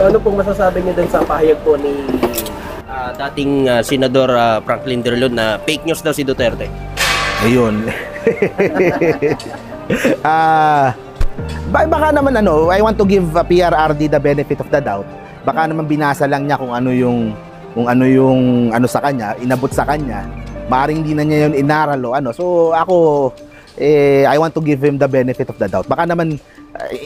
So ano pong masasabi niyo din sa pahayag po ni dating Senador Franklin Drilon na fake news daw si Duterte? Ayun. Baka naman I want to give PRRD the benefit of the doubt. Baka naman binasa lang niya kung ano yung sa kanya, inabot sa kanya. Maaring hindi na niya yun inaral o ano. So ako, I want to give him the benefit of the doubt. Baka naman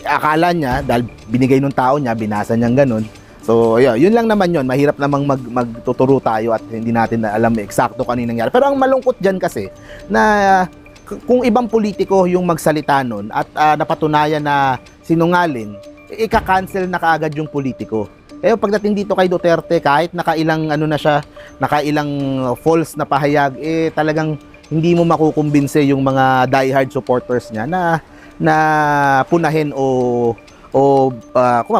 akala niya, dahil binigay nung tao niya, binasa niyang ganun. So yun lang naman yun. Mahirap namang magtuturo tayo at hindi natin na alam eksakto kung ano nangyari. Pero ang malungkot dyan kasi, na kung ibang politiko yung magsalita nun at napatunayan na sinungaling, ika-cancel na kaagad yung politiko. Pagdating dito kay Duterte, kahit nakailang nakailang false na pahayag, talagang hindi mo makukumbinse yung mga diehard supporters niya na punahin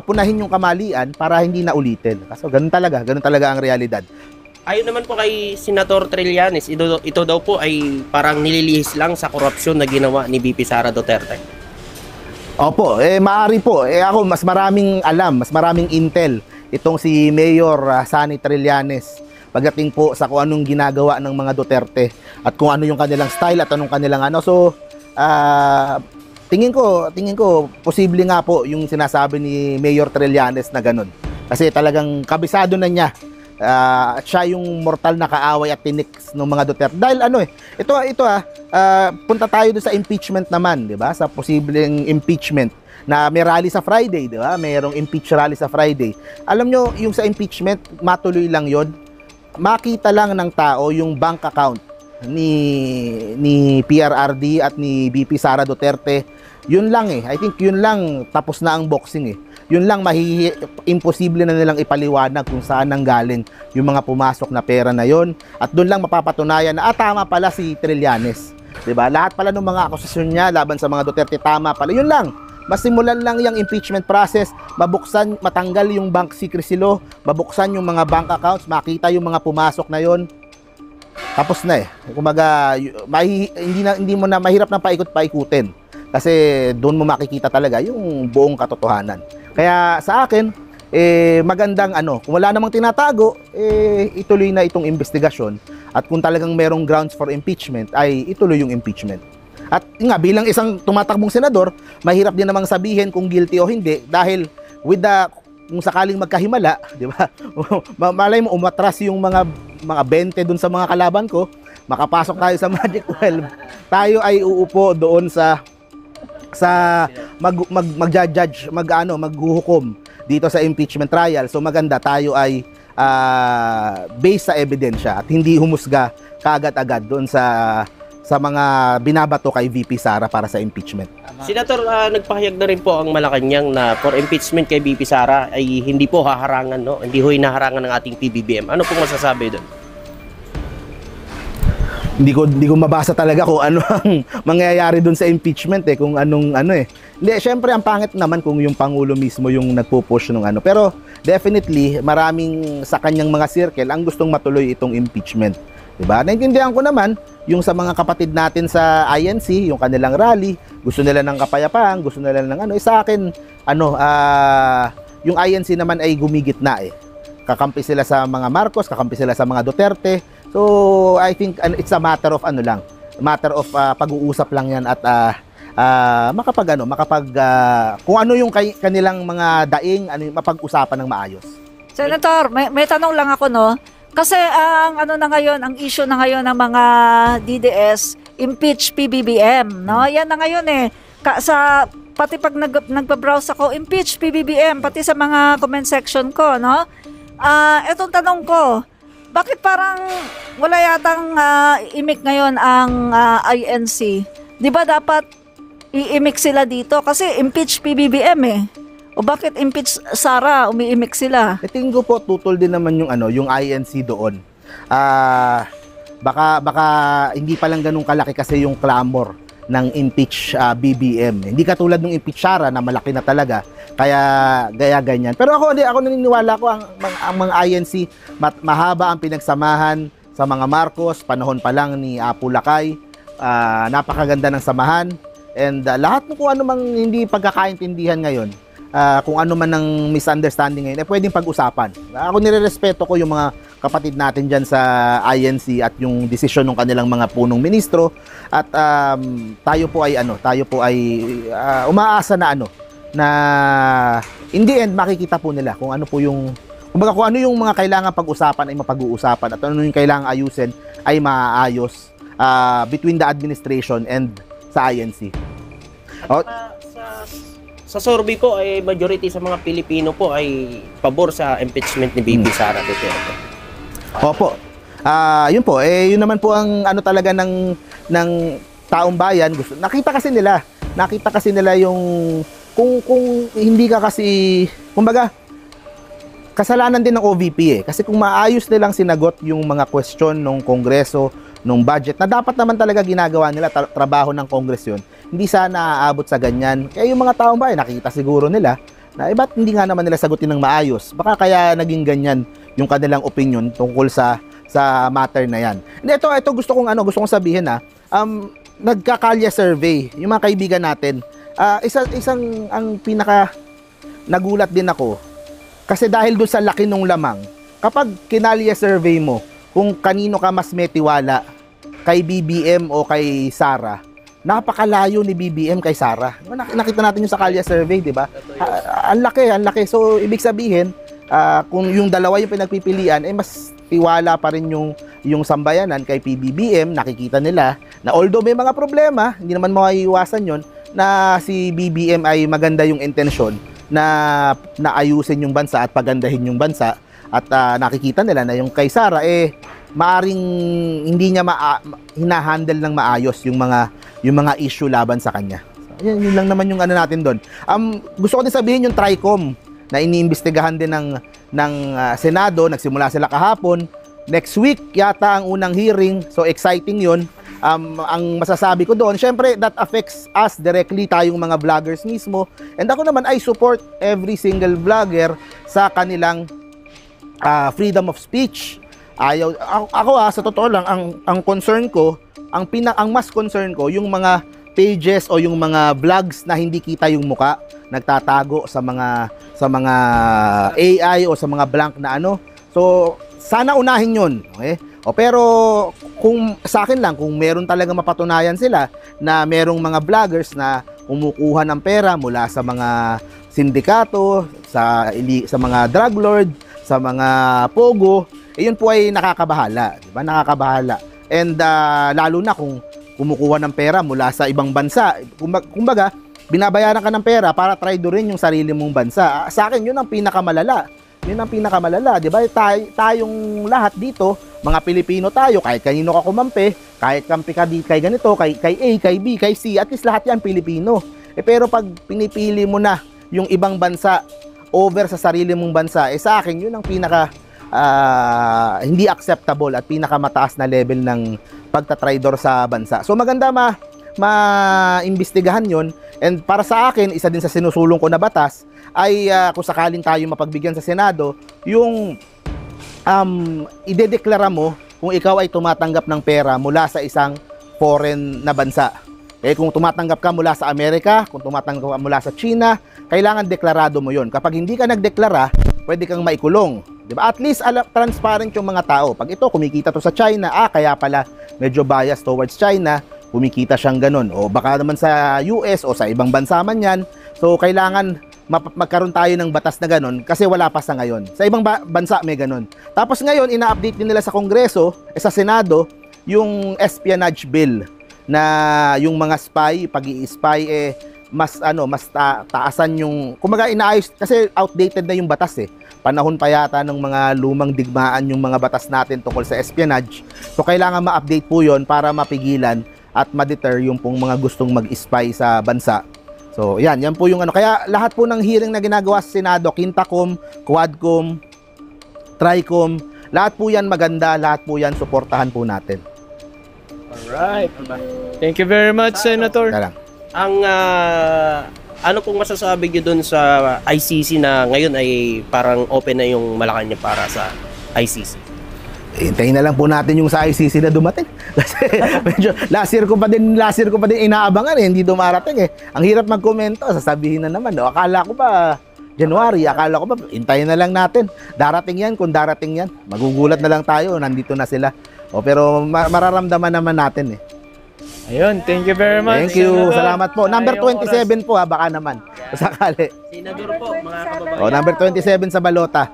punahin yung kamalian para hindi na ulitin. Kasi ganun talaga ang realidad. Ayon naman po kay Senator Trillanes, ito daw po ay parang nililihis lang sa korupsyon na ginawa ni VP Sara Duterte. Opo, maaari po. Ako, mas maraming alam, mas maraming intel itong si Mayor Sani Trillanes pagdating po sa kung anong ginagawa ng mga Duterte at kung ano yung kanilang style at anong kanilang ano. So, tingin ko, posible nga po yung sinasabi ni Mayor Trillanes na ganun. Kasi talagang kabisado na niya. Siya yung mortal na kaaway at tiniks ng mga Duterte. Dahil punta tayo doon sa impeachment naman, 'di ba? Sa posibleng impeachment na may rally sa Friday, 'di ba? Mayroong impeach rally sa Friday. Alam nyo, yung sa impeachment, matuloy lang 'yon. Makita lang ng tao yung bank account ni PRRD at ni VP Sara Duterte. Yun lang I think yun lang, tapos na ang boxing Yun lang, imposible na nilang ipaliwanag kung saan nanggaling yung mga pumasok na pera na yon. At doon lang mapapatunayan na tama pala si Trillanes. 'Di ba? Lahat pala ng mga akusasyon niya laban sa mga Duterte, tama pala. Yun lang. Masimulan lang yung impeachment process, mabuksan, matanggal yung bank secrecy law, mabuksan yung mga bank accounts, makita yung mga pumasok na yon. Tapos na Kumaga, hindi mo na mahirap na paikot-paikutin. Kasi doon mo makikita talaga yung buong katotohanan. Kaya sa akin, magandang kung wala namang tinatago, ituloy na itong investigasyon. At kung talagang merong grounds for impeachment, ay ituloy yung impeachment. At nga, bilang isang tumatakbong senador, mahirap din namang sabihin kung guilty o hindi dahil kung sakaling magkahimala, di ba? Malay mo, umatras yung mga 20 dun sa mga kalaban ko, makapasok tayo sa Magic 12. Tayo ay uupo doon sa mag-judge, maghuhukom dito sa impeachment trial. So maganda tayo ay based sa ebidensya at hindi humusga kaagad-agad doon sa mga binabato kay VP Sara para sa impeachment. Senator, nagpahayag na rin po ang Malacanang na for impeachment kay VP Sara ay hindi po haharangan, no? Hindi ho hinaharangan ng ating PBBM. Ano pong masasabi doon? Hindi ko mabasa talaga kung ano ang mangyayari doon sa impeachment kung anong Hindi, syempre ang pangit naman kung yung pangulo mismo yung nagpo-push ng Pero definitely maraming sa kanyang mga circle ang gustong matuloy itong impeachment. 'Di ba? Naintindihan ko naman yung sa mga kapatid natin sa INC, yung kanilang rally, gusto nila ng kapayapaan, gusto nila ng sa akin yung INC naman ay gumigit na Kakampi sila sa mga Marcos, kakampi sila sa mga Duterte. So, I think it's a matter of pag-uusap lang yan at kung ano yung kanilang mga daing, mapag-usapan ng maayos. Senator, may tanong lang ako, no? Kasi ang issue na ngayon ng mga DDS, impeach PBBM, no? Yan na ngayon pati pag nagbabrowse ako, impeach PBBM, pati sa mga comment section ko, no? Etong tanong ko, bakit parang wala yatang imik ngayon ang INC? Di ba dapat i-imik sila dito? Kasi impeach PBBM O bakit impeach Sara, umiimik sila? Tingin ko po tutol din naman yung INC doon. Baka hindi pa lang ganun kalaki kasi yung clamor ng impeach BBM. Hindi katulad ng impeach Sara na malaki na talaga. Kaya ganyan. Pero ako naniniwala ko ang mga INC mahaba ang pinagsamahan sa mga Marcos, panahon pa lang ni Apu Lakay. Napakaganda ng samahan and lahat ng kung ano mang hindi pagkakaintindihan ngayon kung ano man ang misunderstanding ngayon, pwedeng pag-usapan. Ako nirerespeto ko yung mga kapatid natin dyan sa INC at yung desisyon ng kanilang mga punong ministro, at tayo po ay umaasa na na in the end makikita po nila kung ano po yung, kumbaga, kung ano yung mga kailangan pag-usapan ay mapag-uusapan, at ano yung kailangan ayusin ay maaayos between the administration and sa INC. Sa survey po ay majority sa mga Pilipino po ay pabor sa impeachment ni BP Sara Duterte. Opo. Yun po, yun naman po ang talaga ng taong bayan. Nakita kasi nila yung kung hindi ka kasi, kumbaga, kasalanan din ng OVP kasi kung maayos nilang sinagot yung mga question ng Kongreso, nung budget na dapat naman talaga ginagawa nila, trabaho ng Congress yun, hindi sana aabot sa ganyan. Kaya yung mga taong bayan, nakita siguro nila na ba't hindi nga naman nila sagutin ng maayos? Baka kaya naging ganyan yung kanilang opinion tungkol sa matter na yan. And ito gusto kong sabihin nagkakalya survey yung mga kaibigan natin. Isang ang pinaka nagulat din ako kasi dahil doon sa laki nung lamang, kapag kinalya survey mo kung kanino ka mas may tiwala, kay BBM o kay Sara, napakalayo ni BBM kay Sara. Nakita natin yung sa Kalya survey, di ba? Ang laki. So, ibig sabihin, kung yung dalawa yung pinagpipilian, mas tiwala pa rin yung sambayanan kay PBBM. Nakikita nila na although may mga problema, hindi naman maiiwasan yon, na si BBM ay maganda yung intensyon na ayusin yung bansa at pagandahin yung bansa. At nakikita nila na yung kay Sara maaring hindi niya hinahandle ng maayos yung mga issue laban sa kanya. So, yun lang naman yung natin doon. Gusto ko din sabihin yung TRICOM na iniimbestigahan din ng Senado. Nagsimula sila kahapon. Next week yata ang unang hearing. So exciting yun. Ang masasabi ko doon, syempre that affects us directly, tayong mga vloggers mismo. And ako naman, I support every single vlogger sa kanilang freedom of speech. Ako sa totoo lang, ang concern ko, ang mas concern ko, yung mga pages o yung mga vlogs na hindi kita yung muka, nagtatago sa mga AI o sa mga blank na So, sana unahin yun. Okay? Pero kung sa akin lang, kung meron talaga mapatunayan sila na merong mga vloggers na kumukuha ng pera mula sa mga sindikato, sa mga drug lord, sa mga pogo, yun po ay nakakabahala, di ba? Nakakabahala. And lalo na kung kumukuha ng pera mula sa ibang bansa. Kumbaga, binabayaran ka ng pera para traidorin yung sarili mong bansa. Sa akin, yun ang pinakamalala. Yun ang pinakamalala, di ba? Tayong lahat dito, mga Pilipino tayo, kahit kanino ka kumampi, kahit kampi ka dito, kay ganito, kay A, kay B, kay C, at least lahat yan Pilipino. Pero pag pinipili mo na yung ibang bansa over sa sarili mong bansa, sa akin, yun ang pinaka hindi acceptable at pinakamataas na level ng pagtatraidor sa bansa. So maganda maimbestigahan yon. And para sa akin, isa din sa sinusulong ko na batas ay kung sakaling tayo mapagbigyan sa Senado, yung idedeklara mo kung ikaw ay tumatanggap ng pera mula sa isang foreign na bansa. Kung tumatanggap ka mula sa Amerika, kung tumatanggap ka mula sa China, kailangan deklarado mo yon. Kapag hindi ka nagdeklara, pwede kang maikulong. Diba? At least transparent yung mga tao. Pag ito, kumikita to sa China, kaya pala medyo bias towards China, kumikita siyang ganun. O baka naman sa US o sa ibang bansa man yan. So, kailangan magkaroon tayo ng batas na ganun kasi wala pa sa ngayon. Sa ibang bansa may ganun. Tapos ngayon, ina-update din nila sa Kongreso, sa Senado, yung espionage bill na yung mga spy, pag-i-spy, mas taasan yung, kumaga inaayos, kasi outdated na yung batas Panahon pa yata ng mga lumang digmaan yung mga batas natin tungkol sa espionage. So kailangan ma-update po yon para mapigilan at ma-deter yung pong mga gustong mag-spy sa bansa. So yan po yung Kaya lahat po ng hearing na ginagawa sa Senado, Quintacom, Quadcom, Tricom, lahat po yan maganda, lahat po yan suportahan po natin. Alright. Thank you very much, Senator. Ang ano pong masasabi niyo dun sa ICC na ngayon ay parang open na yung Malacanang para sa ICC? hintayin na lang po natin yung sa ICC na dumating. Kasi medyo last year ko pa din inaabangan hindi dumarating Ang hirap magkomento, sasabihin na naman. Akala ko ba January, akala ko ba hintayin na lang natin. Darating yan, kung darating yan. Magugulat na lang tayo, nandito na sila. Pero mararamdaman naman natin Ayun, thank you very much. Thank you, Senador. salamat po. Number Ayong 27 po baka naman. Sakali. Senador po, mga kababayan. Number 27 sa balota.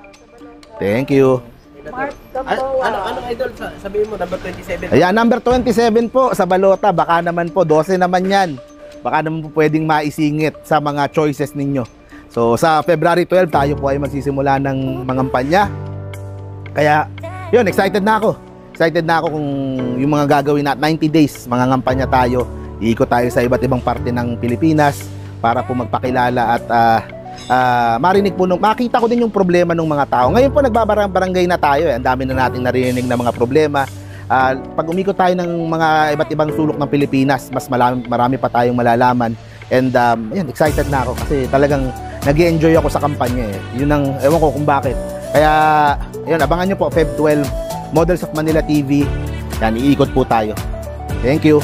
Thank you. Ano idol? Sabihin mo, number 27. Ayan, number 27 po sa balota. Baka naman po, 12 naman yan. Baka naman po pwedeng maisingit sa mga choices ninyo. So, sa February 12, tayo po ay magsisimula ng mangampanya. Kaya, yun, excited na ako. Excited na ako kung yung mga gagawin na 90 days, mangangampanya tayo. Iikot tayo sa iba't ibang parte ng Pilipinas para po magpakilala at marinig po, makita ko din yung problema ng mga tao. Ngayon po nagbabarangay na tayo Ang dami na nating narinig na mga problema. Pag umikot tayo ng mga iba't ibang sulok ng Pilipinas, mas marami pa tayong malalaman. And yun, excited na ako kasi talagang nag-enjoy ako sa kampanya Yun ang, ewan ko kung bakit. Kaya, yun, abangan nyo po, Feb 12, Models of Manila TV. Yan, iikot po tayo. Thank you.